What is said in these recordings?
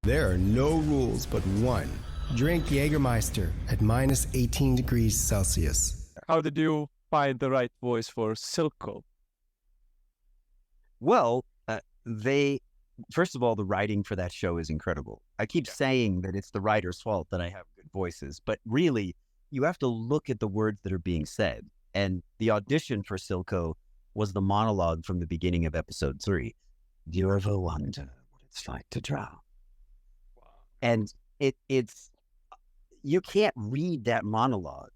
There are no rules but one. Drink Jägermeister at minus 18 degrees Celsius. How did you find the right voice for Silco? Well, first of all, the writing for that show is incredible. I keep saying that it's the writer's fault that I have good voices, but really, you have to look at the words that are being said. And the audition for Silco was the monologue from the beginning of episode 3. Do you ever wonder what it's like to drown? Wow. And it's you can't read that monologue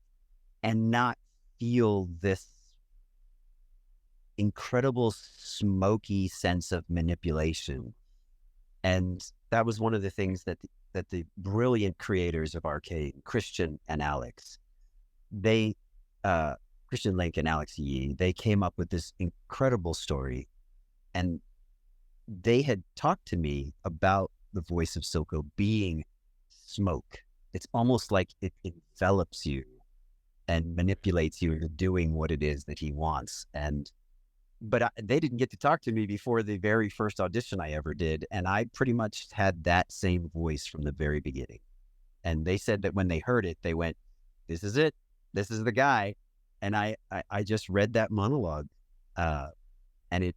and not feel this incredible smoky sense of manipulation. And that was one of the things that the brilliant creators of Arcane, Christian and Alex, Christian Link and Alex Yee, they came up with this incredible story. And they had talked to me about the voice of Silco being smoke. It's almost like it envelops you and manipulates you into doing what it is that he wants. But they didn't get to talk to me before the very first audition I ever did. And I pretty much had that same voice from the very beginning. And they said that when they heard it, they went, this is it. This is the guy. And I just read that monologue and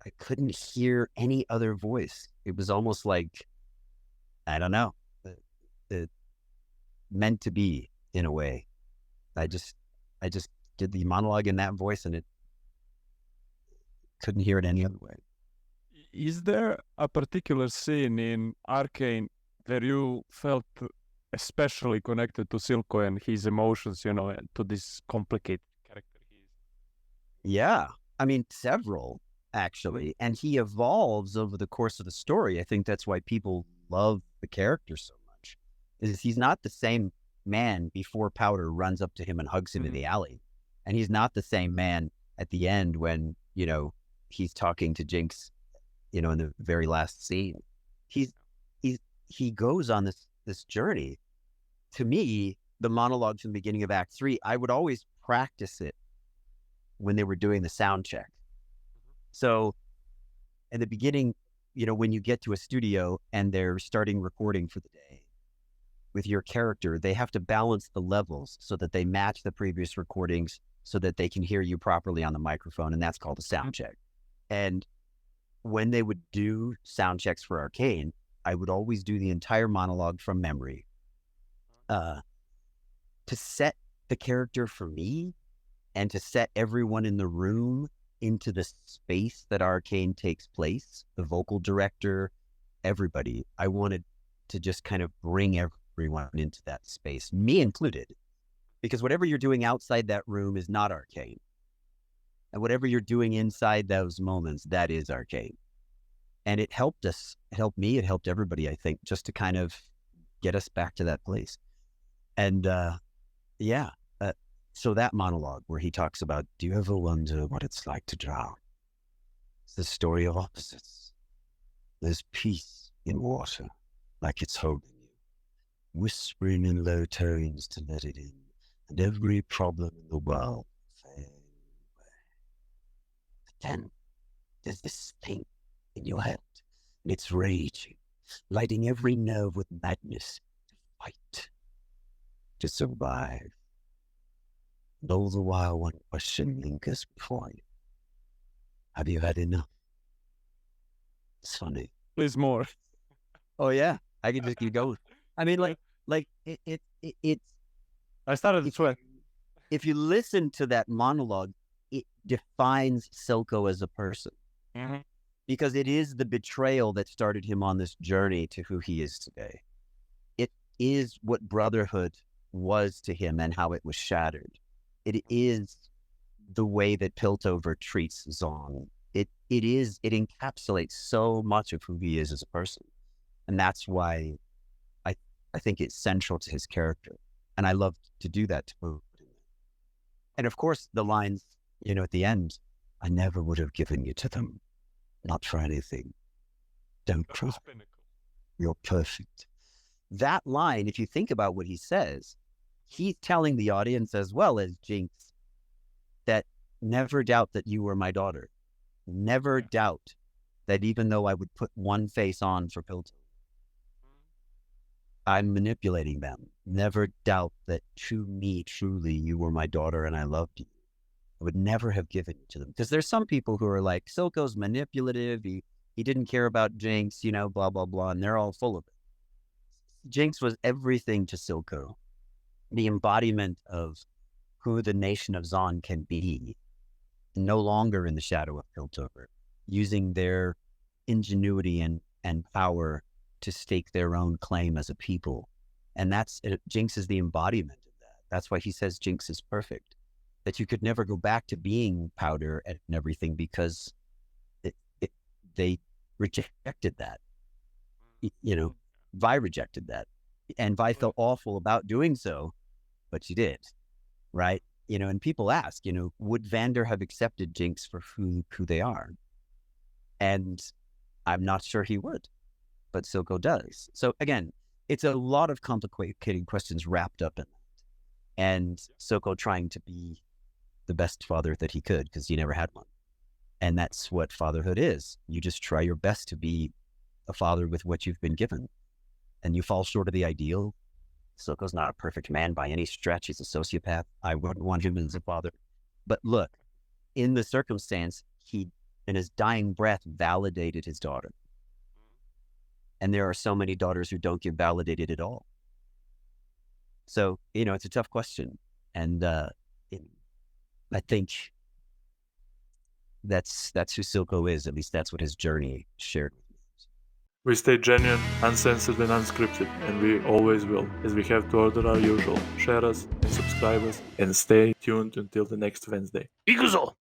I couldn't hear any other voice. It was almost like, I don't know, it meant to be in a way. I just did the monologue in that voice and it couldn't hear it any other way. Is there a particular scene in Arcane where you felt especially connected to Silco and his emotions, and to this complicated character he is? Yeah, I mean, several, actually. And he evolves over the course of the story. I think that's why people love the character so much, is he's not the same man before Powder runs up to him and hugs him in the alley. And he's not the same man at the end when, he's talking to Jinx, in the very last scene. He goes on this journey. To me, the monologue from the beginning of Act 3, I would always practice it when they were doing the sound check. So in the beginning, when you get to a studio and they're starting recording for the day with your character, they have to balance the levels so that they match the previous recordings so that they can hear you properly on the microphone. And that's called a sound check. And when they would do sound checks for Arcane, I would always do the entire monologue from memory to set the character for me and to set everyone in the room into the space that Arcane takes place, the vocal director, everybody. I wanted to just kind of bring everyone into that space, me included, because whatever you're doing outside that room is not Arcane. And whatever you're doing inside those moments, that is Arcane. And it helped us, it helped me, it helped everybody, I think, just to kind of get us back to that place. And so that monologue where he talks about, do you ever wonder what it's like to drown? It's the story of opposites. There's peace in water, like it's holding you, whispering in low tones to let it in, and every problem in the world fade away. But then there's this thing in your head, and it's raging, lighting every nerve with madness to fight, to survive. And all the while, one question lingers before you. Have you had enough? It's funny. Please more. Oh yeah, I can just keep going. I mean, it's. I started to sweat. If you listen to that monologue, it defines Silco as a person. Mm-hmm. Because it is the betrayal that started him on this journey to who he is today. It is what brotherhood was to him and how it was shattered. It is the way that Piltover treats Zong. It encapsulates so much of who he is as a person. And that's why I think it's central to his character. And I love to do that to him. And of course, the lines, at the end, I never would have given you to them. Not for anything. Don't cry. You're perfect. That line, if you think about what he says, he's telling the audience as well as Jinx that never doubt that you were my daughter. Never doubt that even though I would put one face on for Piltover, I'm manipulating them. Never doubt that to me, truly, you were my daughter and I loved you. I would never have given you to them. Because there's some people who are like, Silco's manipulative. He didn't care about Jinx, you know, blah, blah, blah. And they're all full of it. Jinx was everything to Silco. The embodiment of who the nation of Zon can be, no longer in the shadow of Piltover, using their ingenuity and power to stake their own claim as a people. And Jinx is the embodiment of that. That's why he says Jinx is perfect. That you could never go back to being Powder and everything because they rejected that. You know, Vi rejected that. And Vi felt awful about doing so, but she did, right? You know, and people ask, you know, would Vander have accepted Jinx for who they are? And I'm not sure he would, but Silco does. So again, it's a lot of complicated questions wrapped up in that. And Silco trying to be the best father that he could because he never had one. And that's what fatherhood is. You just try your best to be a father with what you've been given. And you fall short of the ideal. Silco's not a perfect man by any stretch. He's a sociopath. I wouldn't want him as a father. But look, in the circumstance, he, in his dying breath, validated his daughter. And there are so many daughters who don't get validated at all. So, you know, it's a tough question. And I think that's who Silco is. At least that's what his journey shared with me. We stay genuine, uncensored and unscripted, and we always will, as we have to order our usual. Share us and subscribe us, and stay tuned until the next Wednesday. Iguzo!